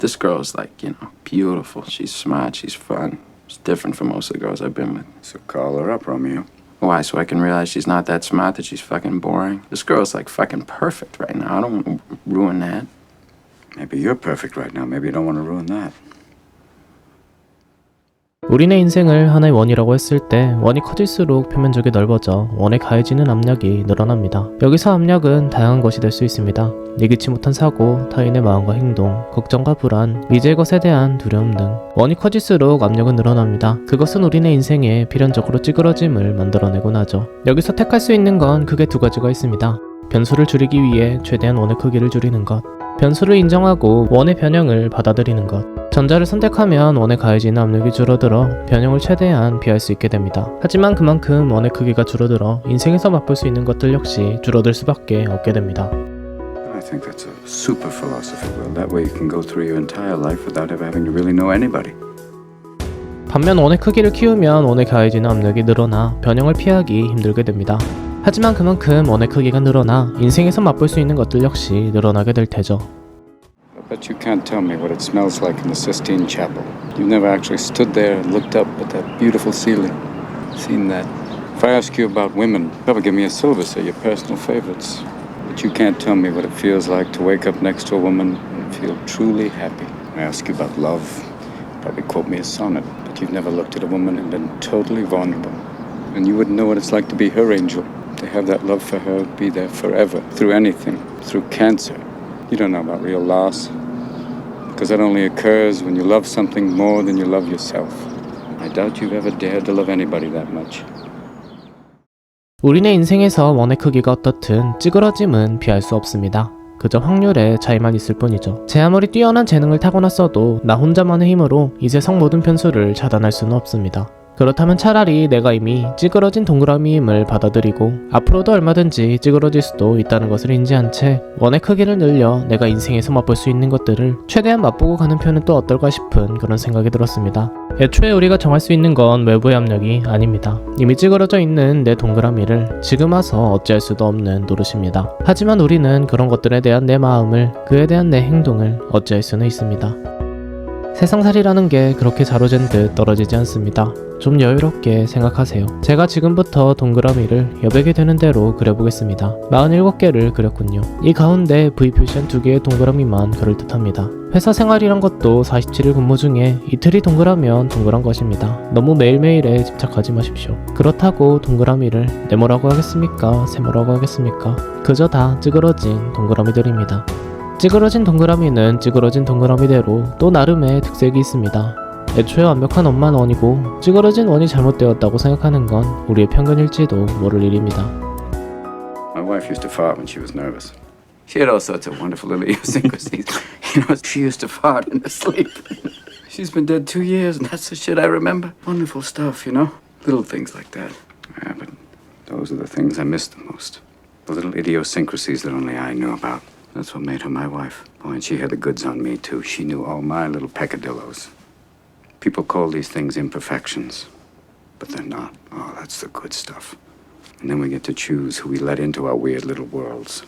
This girl's like, beautiful. She's smart, she's fun. She's different from most of the girls I've been with. So call her up, Romeo. Why? So I can realize she's not that smart, that she's fucking boring? This girl's like fucking perfect right now. I don't want to ruin that. Maybe you're perfect right now. Maybe you don't want to ruin that. 우리네 인생을 하나의 원이라고 했을 때 원이 커질수록 표면적이 넓어져 원에 가해지는 압력이 늘어납니다. 여기서 압력은 다양한 것이 될 수 있습니다. 예기치 못한 사고, 타인의 마음과 행동, 걱정과 불안, 미래의 것에 대한 두려움 등 원이 커질수록 압력은 늘어납니다. 그것은 우리네 인생에 필연적으로 찌그러짐을 만들어내곤 하죠. 여기서 택할 수 있는 건 크게 두 가지가 있습니다. 변수를 줄이기 위해 최대한 원의 크기를 줄이는 것, 변수를 인정하고 원의 변형을 받아들이는 것. 전자를 선택하면 원에 가해지는 압력이 줄어들어 변형을 최대한 피할 수 있게 됩니다. 하지만 그만큼 원의 크기가 줄어들어 인생에서 맛볼 수 있는 것들 역시 줄어들 수밖에 없게 됩니다. I think that's a super philosophy. Well, that way you can go through your entire life without ever having to really know anybody. 반면 원의 크기를 키우면 원에 가해지는 압력이 늘어나 변형을 피하기 힘들게 됩니다. 하지만 그만큼 원의 크기가 늘어나 인생에서 맛볼 수 있는 것들 역시 늘어나게 될 테죠. But you can't tell me what it smells like in the Sistine Chapel. You've never actually stood there and looked up at that beautiful ceiling, seen that. If I ask you about women, probably give me a syllabus of your personal favorites. But you can't tell me what it feels like to wake up next to a woman and feel truly happy. I ask you about love, probably quote me a sonnet. But you've never looked at a woman and been totally vulnerable. And you wouldn't know what it's like to be her angel, to have that love for her be there forever, through anything, through cancer. You don't know about real loss. Because that only occurs when you love something more than you love yourself. I doubt you've ever dared to love anybody that much. 우리네 인생에서 원의 크기가 어떻든 찌그러짐은 피할 수 없습니다. 그저 확률의 차이만 있을 뿐이죠. 제 아무리 뛰어난 재능을 타고났어도 나 혼자만의 힘으로 이 세상 모든 변수를 차단할 수는 없습니다. 그렇다면 차라리 내가 이미 찌그러진 동그라미임을 받아들이고 앞으로도 얼마든지 찌그러질 수도 있다는 것을 인지한 채 원의 크기를 늘려 내가 인생에서 맛볼 수 있는 것들을 최대한 맛보고 가는 편은 또 어떨까 싶은 그런 생각이 들었습니다. 애초에 우리가 정할 수 있는 건 외부의 압력이 아닙니다. 이미 찌그러져 있는 내 동그라미를 지금 와서 어찌할 수도 없는 노릇입니다. 하지만 우리는 그런 것들에 대한 내 마음을, 그에 대한 내 행동을 어찌할 수는 있습니다. 세상살이라는 게 그렇게 자로잰 듯 떨어지지 않습니다. 좀 여유롭게 생각하세요. 제가 지금부터 동그라미를 여백이 되는 대로 그려보겠습니다. 47개를 그렸군요. 이 가운데 V 표시한 2개의 동그라미만 그럴듯합니다. 회사 생활이란 것도 47일 근무 중에 이틀이 동그라면 동그란 것입니다. 너무 매일매일에 집착하지 마십시오. 그렇다고 동그라미를 네모라고 하겠습니까? 세모라고 하겠습니까? 그저 다 찌그러진 동그라미들입니다. 찌그러진 동그라미는 찌그러진 동그라미대로 또 나름의 특색이 있습니다. 애초에 완벽한 원만 원이고 찌그러진 원이 잘못되었다고 생각하는 건 우리의 편견일지도 모를 일입니다. My wife used to fart when she was nervous. She had all sorts of wonderful little idiosyncrasies. She used to fart in her sleep. She's been dead 2 years and that's the shit I remember. Wonderful stuff, Little things like that. Yeah, but those are the things I miss the most. The little idiosyncrasies that only I knew about. That's what made her my wife. Oh, and she had the goods on me, too. She knew all my little peccadillos. People call these things imperfections, but they're not. Oh, that's the good stuff. And then we get to choose who we let into our weird little worlds.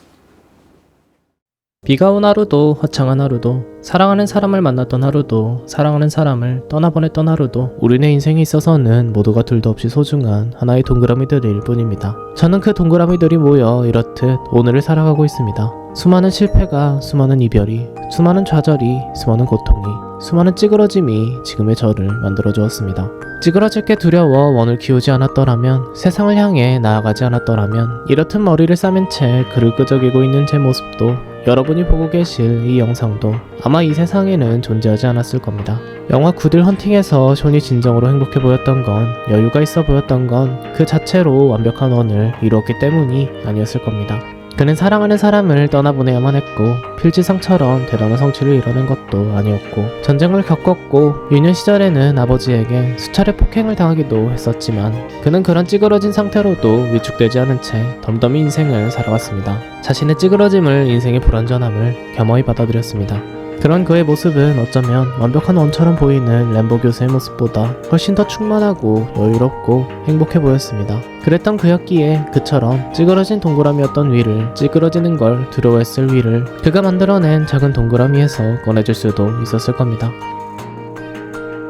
비가 온 하루도 화창한 하루도 사랑하는 사람을 만났던 하루도 사랑하는 사람을 떠나보냈던 하루도 우리네 인생에 있어서는 모두가 둘도 없이 소중한 하나의 동그라미들일 뿐입니다. 저는 그 동그라미들이 모여 이렇듯 오늘을 살아가고 있습니다. 수많은 실패가, 수많은 이별이, 수많은 좌절이, 수많은 고통이, 수많은 찌그러짐이 지금의 저를 만들어주었습니다. 찌그러질 게 두려워 원을 키우지 않았더라면, 세상을 향해 나아가지 않았더라면 이렇듯 머리를 싸맨 채 글을 끄적이고 있는 제 모습도, 여러분이 보고 계실 이 영상도 아마 이 세상에는 존재하지 않았을 겁니다. 영화 굿윌 헌팅에서 숀이 진정으로 행복해 보였던 건, 여유가 있어 보였던 건 그 자체로 완벽한 원을 이루었기 때문이 아니었을 겁니다. 그는 사랑하는 사람을 떠나보내야만 했고 필지상처럼 대단한 성취를 이뤄낸 것도 아니었고 전쟁을 겪었고 유년 시절에는 아버지에게 수차례 폭행을 당하기도 했었지만 그는 그런 찌그러진 상태로도 위축되지 않은 채 덤덤히 인생을 살아왔습니다. 자신의 찌그러짐을, 인생의 불완전함을 겸허히 받아들였습니다. 그런 그의 모습은 어쩌면 완벽한 원처럼 보이는 램보 교수의 모습보다 훨씬 더 충만하고 여유롭고 행복해 보였습니다. 그랬던 그였기에 그처럼 찌그러진 동그라미였던 위를 찌그러지는 걸 두려워했을 위를 그가 만들어낸 작은 동그라미에서 꺼내줄 수도 있었을 겁니다.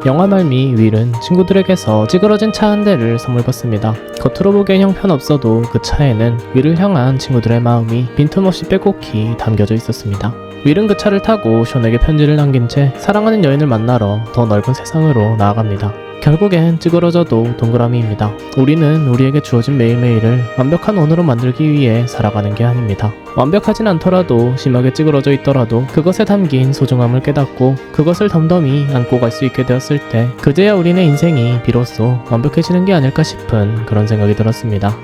영화 말미 윌은 친구들에게서 찌그러진 차 한 대를 선물 받습니다. 겉으로 보기엔 형편없어도 그 차에는 윌을 향한 친구들의 마음이 빈틈없이 빼곡히 담겨져 있었습니다. 윌은 그 차를 타고 숀에게 편지를 남긴 채 사랑하는 여인을 만나러 더 넓은 세상으로 나아갑니다. 결국엔 찌그러져도 동그라미입니다. 우리는 우리에게 주어진 매일매일을 완벽한 오늘로 만들기 위해 살아가는 게 아닙니다. 완벽하진 않더라도 심하게 찌그러져 있더라도 그것에 담긴 소중함을 깨닫고 그것을 덤덤히 안고 갈 수 있게 되었을 때 그제야 우리네 인생이 비로소 완벽해지는 게 아닐까 싶은 그런 생각이 들었습니다.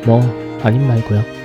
뭐 아님 말고요.